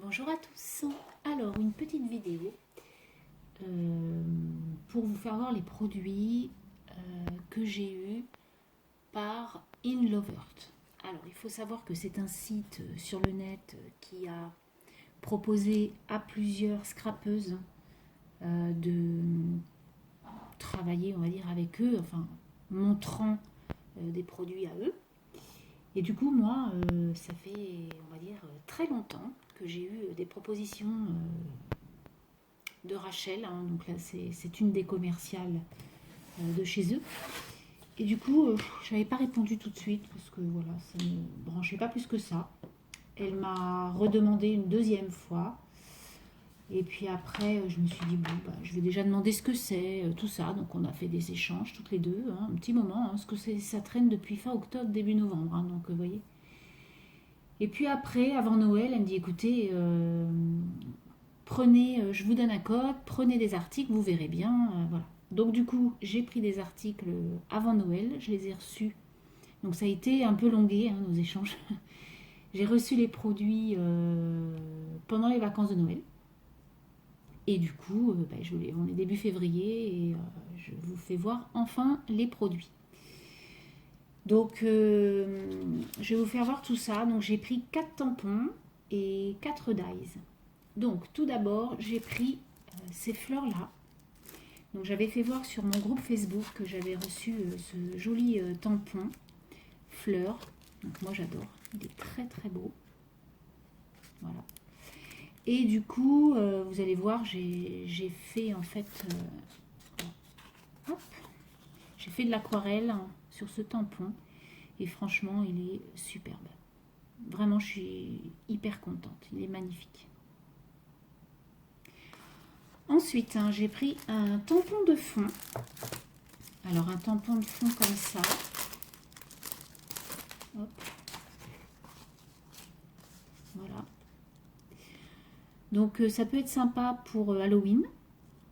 Bonjour à tous. Alors, une petite vidéo pour vous faire voir les produits que j'ai eus par InLovert. Alors, il faut savoir que c'est un site sur le net qui a proposé à plusieurs scrapeuses de travailler, on va dire, avec eux, enfin, montrant des produits à eux. Et du coup, moi, ça fait, on va dire, très longtemps que j'ai eu des propositions de Rachel. Hein. Donc là, c'est une des commerciales de chez eux. Et du coup, je n'avais pas répondu tout de suite parce que voilà, ça ne me branchait pas plus que ça. Elle m'a redemandé une deuxième fois. Et puis après, je me suis dit, bon, bah, je vais déjà demander ce que c'est, tout ça. Donc on a fait des échanges toutes les deux, hein, un petit moment. Hein, parce que ça traîne depuis fin octobre, début novembre. Hein, donc vous voyez. Et puis après, avant Noël, elle me dit, écoutez, prenez, je vous donne un code, prenez des articles, vous verrez bien. Voilà. Donc du coup, j'ai pris des articles avant Noël, je les ai reçus. Donc ça a été un peu longué, hein, nos échanges. J'ai reçu les produits pendant les vacances de Noël. Et du coup, on est début février et je vous fais voir enfin les produits. Donc, je vais vous faire voir tout ça. Donc, j'ai pris 4 tampons et 4 dyes. Donc, tout d'abord, j'ai pris ces fleurs-là. Donc, j'avais fait voir sur mon groupe Facebook que j'avais reçu ce joli tampon fleurs. Donc, moi, j'adore. Il est très, très beau. Voilà. Et du coup, vous allez voir, j'ai fait en fait... hop, j'ai fait de l'aquarelle sur ce tampon. Et franchement, il est superbe. Vraiment, je suis hyper contente. Il est magnifique. Ensuite, hein, j'ai pris un tampon de fond. Alors, un tampon de fond comme ça. Hop. Voilà. Donc, ça peut être sympa pour Halloween.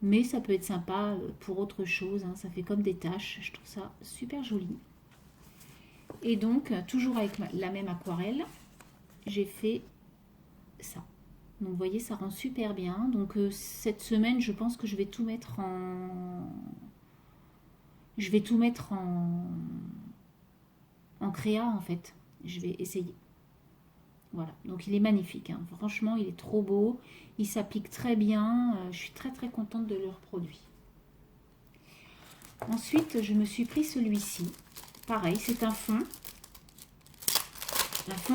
Mais ça peut être sympa pour autre chose. Hein. Ça fait comme des taches. Je trouve ça super joli. Et donc, toujours avec la même aquarelle, j'ai fait ça. Donc vous voyez, ça rend super bien. Donc cette semaine, je pense que je vais tout mettre en... Je vais tout mettre en créa en fait. Je vais essayer. Voilà, donc il est magnifique. Hein. Franchement, il est trop beau. Il s'applique très bien. Je suis très très contente de leur produit. Ensuite, je me suis pris celui-ci. Pareil, c'est un fond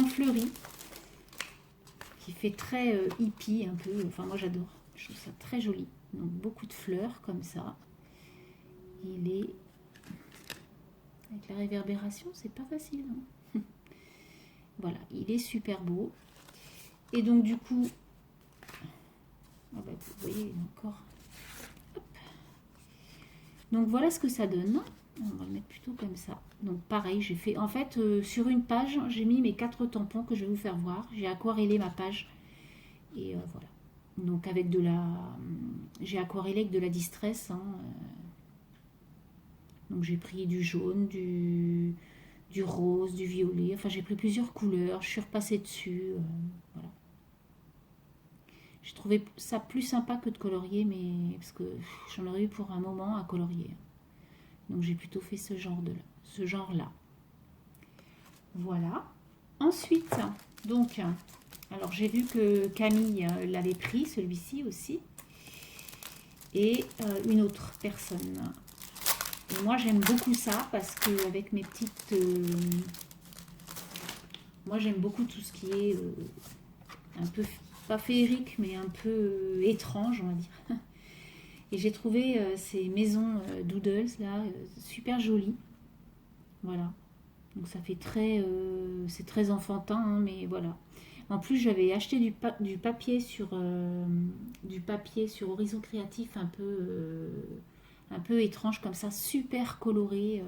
fleuri. Qui fait très hippie un peu. Enfin, moi j'adore. Je trouve ça très joli. Donc beaucoup de fleurs comme ça. Il est... Avec la réverbération, c'est pas facile. Hein. Voilà, il est super beau. Et donc du coup... Oh bah, vous voyez, encore... Hop. Donc voilà ce que ça donne. On va le mettre plutôt comme ça. Donc pareil, j'ai fait... En fait, sur une page, j'ai mis mes 4 tampons que je vais vous faire voir. J'ai aquarellé ma page. Et voilà. Donc avec de la... J'ai aquarellé avec de la distress. Hein. Donc j'ai pris du jaune, du rose, du violet. Enfin j'ai pris plusieurs couleurs. Je suis repassée dessus. Voilà. J'ai trouvé ça plus sympa que de colorier. Mais parce que j'en aurais eu pour un moment à colorier. Donc j'ai plutôt fait ce genre-là. Voilà. Ensuite, donc... Alors j'ai vu que Camille l'avait pris, celui-ci aussi. Et une autre personne. Et moi j'aime beaucoup ça parce que avec mes petites... moi j'aime beaucoup tout ce qui est un peu, pas féerique, mais un peu étrange, on va dire. Et j'ai trouvé ces maisons doodles là, super jolies. Voilà. Donc ça fait très... c'est très enfantin, hein, mais voilà. En plus, j'avais acheté du papier sur Horizon Créatif un peu étrange comme ça, super coloré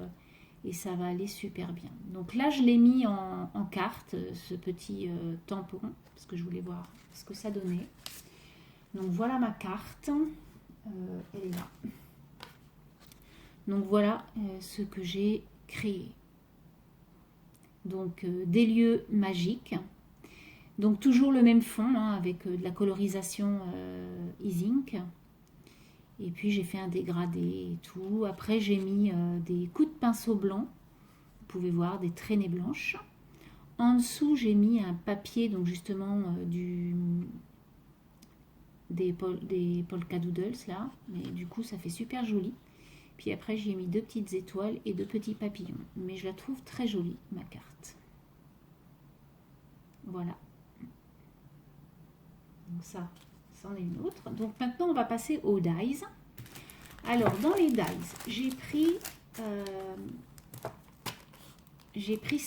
et ça va aller super bien. Donc là, je l'ai mis en carte, ce petit tampon, parce que je voulais voir ce que ça donnait. Donc voilà ma carte, elle est là. Donc voilà ce que j'ai créé. Donc des lieux magiques. Donc toujours le même fond, hein, avec de la colorisation e-ink. Et puis j'ai fait un dégradé et tout. Après j'ai mis des coups de pinceau blanc. Vous pouvez voir des traînées blanches. En dessous j'ai mis un papier, donc justement des polka doodles là. Mais du coup ça fait super joli. Puis après j'ai mis 2 petites étoiles et 2 petits papillons. Mais je la trouve très jolie ma carte. Voilà. Donc ça, c'en est une autre. Donc maintenant on va passer aux dies. Alors dans les dies, j'ai pris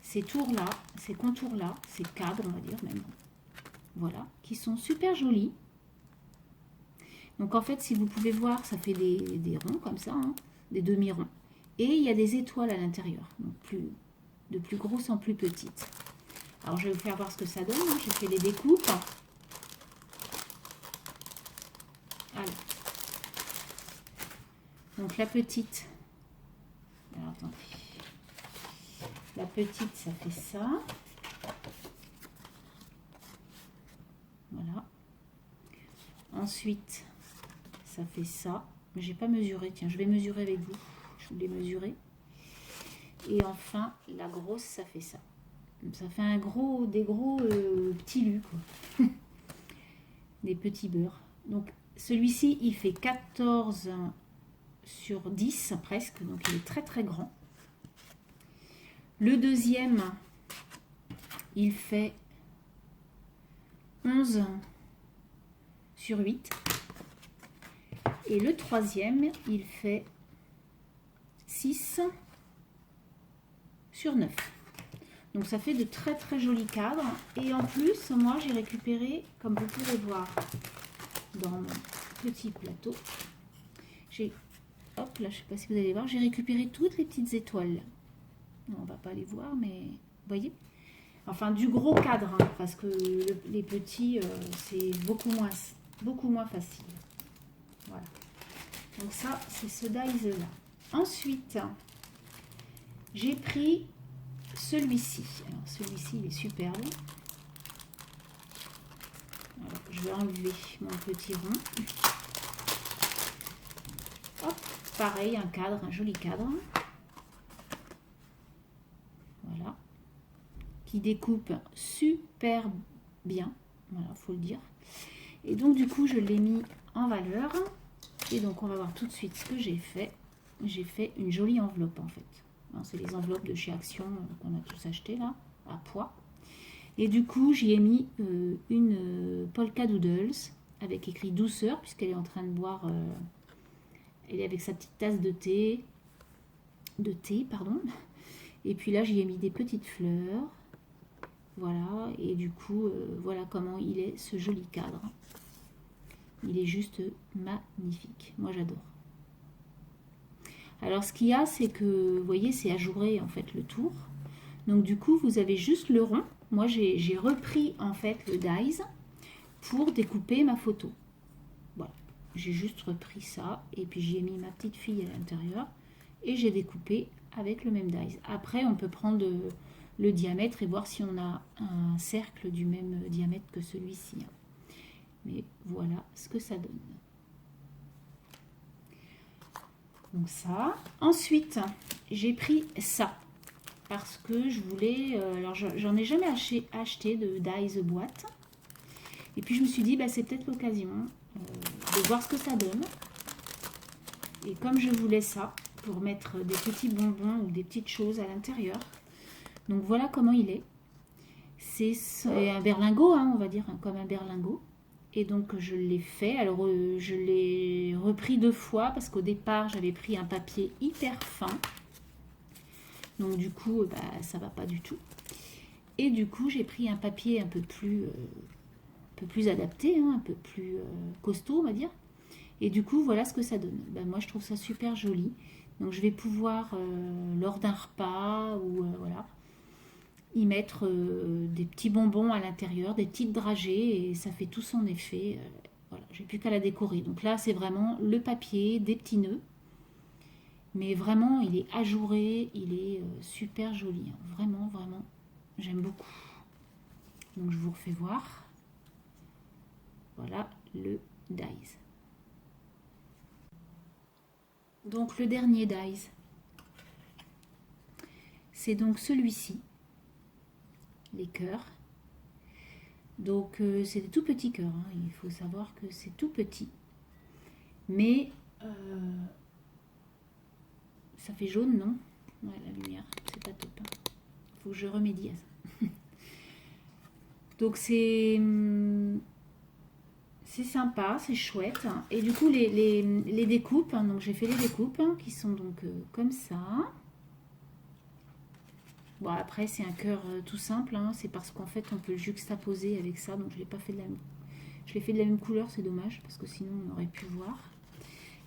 ces tours là, ces contours là, ces cadres on va dire même. Voilà, qui sont super jolis. Donc en fait si vous pouvez voir, ça fait des ronds comme ça, hein, des demi-ronds. Et il y a des étoiles à l'intérieur, donc de plus grosses en plus petites. Alors je vais vous faire voir ce que ça donne, hein. J'ai fait les découpes. Alors. Donc la petite, alors attendez, la petite ça fait ça. Voilà. Ensuite, ça fait ça. Mais j'ai pas mesuré, tiens, je vais mesurer avec vous. Je voulais mesurer. Et enfin, la grosse, ça fait ça. Ça fait des gros petits lus, quoi. Des petits beurres. Donc, celui-ci, il fait 14 sur 10 presque. Donc, il est très, très grand. Le deuxième, il fait 11 sur 8. Et le troisième, il fait 6 sur 9. Donc ça fait de très très jolis cadres. Et en plus, moi j'ai récupéré, comme vous pouvez voir dans mon petit plateau, hop là, je sais pas si vous allez voir, j'ai récupéré toutes les petites étoiles. Non, on va pas les voir, mais vous voyez, enfin du gros cadre, hein, parce que les petits, c'est beaucoup moins facile. Voilà. Donc ça, c'est ce dies là. Ensuite, j'ai pris celui-ci. Alors celui-ci, il est superbe. Alors, je vais enlever mon petit rond. Hop, pareil, un cadre, un joli cadre. Voilà. Qui découpe super bien. Voilà, faut le dire. Et donc, du coup, je l'ai mis en valeur. Et donc, on va voir tout de suite ce que j'ai fait. J'ai fait une jolie enveloppe, en fait. C'est les enveloppes de chez Action qu'on a tous acheté là, à poids. Et du coup, j'y ai mis une polka doodles avec écrit douceur, puisqu'elle est en train de boire, elle est avec sa petite tasse de thé, pardon. Et puis là, j'y ai mis des petites fleurs. Voilà, et du coup, voilà comment il est, ce joli cadre. Il est juste magnifique. Moi, j'adore. Alors, ce qu'il y a, c'est que, vous voyez, c'est ajouré, en fait, le tour. Donc, du coup, vous avez juste le rond. Moi, j'ai repris, en fait, le dies pour découper ma photo. Voilà. J'ai juste repris ça. Et puis, j'y ai mis ma petite fille à l'intérieur. Et j'ai découpé avec le même dies. Après, on peut prendre le diamètre et voir si on a un cercle du même diamètre que celui-ci. Mais voilà ce que ça donne. Donc ça. Ensuite, j'ai pris ça. Parce que je voulais... alors, j'en ai jamais acheté de dies boîte. Et puis, je me suis dit, bah, c'est peut-être l'occasion de voir ce que ça donne. Et comme je voulais ça, pour mettre des petits bonbons ou des petites choses à l'intérieur. Donc, voilà comment il est. C'est un berlingot, hein, on va dire, hein, comme un berlingot. Et donc, je l'ai fait. Alors, je l'ai repris 2 fois parce qu'au départ, j'avais pris un papier hyper fin. Donc, du coup, bah, ça ne va pas du tout. Et du coup, j'ai pris un papier un peu plus adapté, hein, un peu plus costaud, on va dire. Et du coup, voilà ce que ça donne. Ben, moi, je trouve ça super joli. Donc, je vais pouvoir, lors d'un repas ou voilà, y mettre des petits bonbons à l'intérieur, des petites dragées, et ça fait tout son effet. Voilà, j'ai plus qu'à la décorer. Donc là, c'est vraiment le papier, des petits nœuds. Mais vraiment, il est ajouré, il est super joli. Hein. Vraiment, vraiment j'aime beaucoup. Donc je vous refais voir. Voilà le dies. Donc le dernier dies, c'est donc celui-ci, les cœurs. Donc c'est des tout petits cœurs, hein. Il faut savoir que c'est tout petit. Mais ça fait jaune, non? Ouais, la lumière, c'est pas top. Il faut que je remédie à ça. Donc c'est sympa, c'est chouette. Et du coup, les découpes, hein, donc j'ai fait les découpes hein, qui sont donc comme ça. Bon, après, c'est un cœur tout simple. Hein, c'est parce qu'en fait, on peut le juxtaposer avec ça. Donc, je l'ai pas fait de la même... Je l'ai fait de la même couleur, c'est dommage, parce que sinon, on aurait pu voir.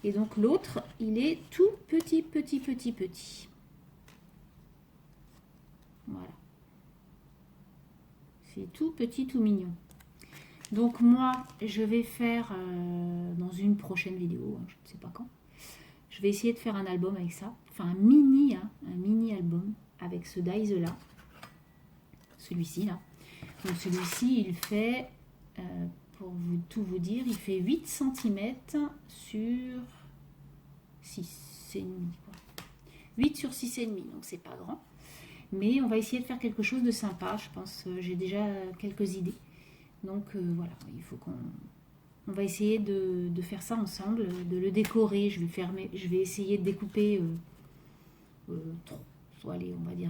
Et donc, l'autre, il est tout petit, petit, petit, petit. Voilà. C'est tout petit, tout mignon. Donc, moi, je vais faire, dans une prochaine vidéo, hein, je ne sais pas quand, je vais essayer de faire un album avec ça. Enfin, un mini album avec ce dies là, celui-ci là. Donc celui-ci il fait, pour tout vous dire, il fait 8 cm sur 6,5 quoi. 8 sur 6,5, donc c'est pas grand. Mais on va essayer de faire quelque chose de sympa, je pense, j'ai déjà quelques idées. Donc voilà, il faut on va essayer de faire ça ensemble, de le décorer. Je vais essayer de découper allez, on va dire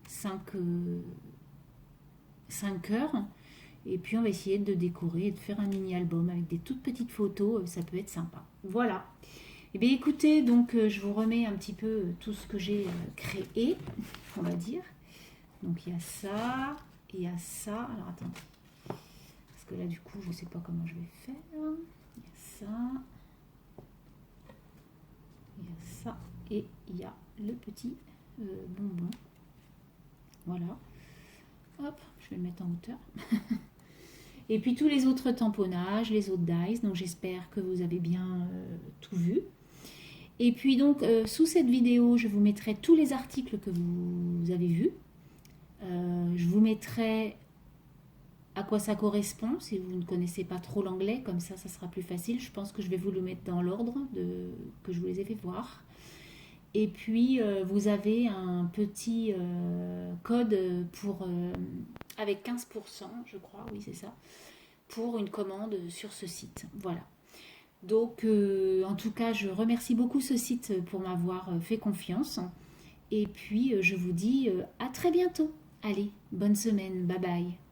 5 cœurs. Et puis on va essayer de décorer et de faire un mini album avec des toutes petites photos. Ça peut être sympa. Voilà. Et bien écoutez, donc je vous remets un petit peu tout ce que j'ai créé, on va dire. Donc il y a ça, et il y a ça. Alors attendez. Parce que là du coup je ne sais pas comment je vais faire. Il y a ça. Il y a ça. Et il y a le petit bonbon. Voilà. Hop, je vais le mettre en hauteur. Et puis tous les autres tamponnages, les autres dies. Donc j'espère que vous avez bien tout vu. Et puis donc sous cette vidéo, je vous mettrai tous les articles que vous avez vus. Je vous mettrai à quoi ça correspond si vous ne connaissez pas trop l'anglais. Comme ça sera plus facile. Je pense que je vais vous le mettre dans l'ordre que je vous les ai fait voir. Et puis, vous avez un petit code pour, avec 15%, je crois, oui c'est ça, pour une commande sur ce site. Voilà. Donc, en tout cas, je remercie beaucoup ce site pour m'avoir fait confiance. Et puis, je vous dis à très bientôt. Allez, bonne semaine. Bye bye.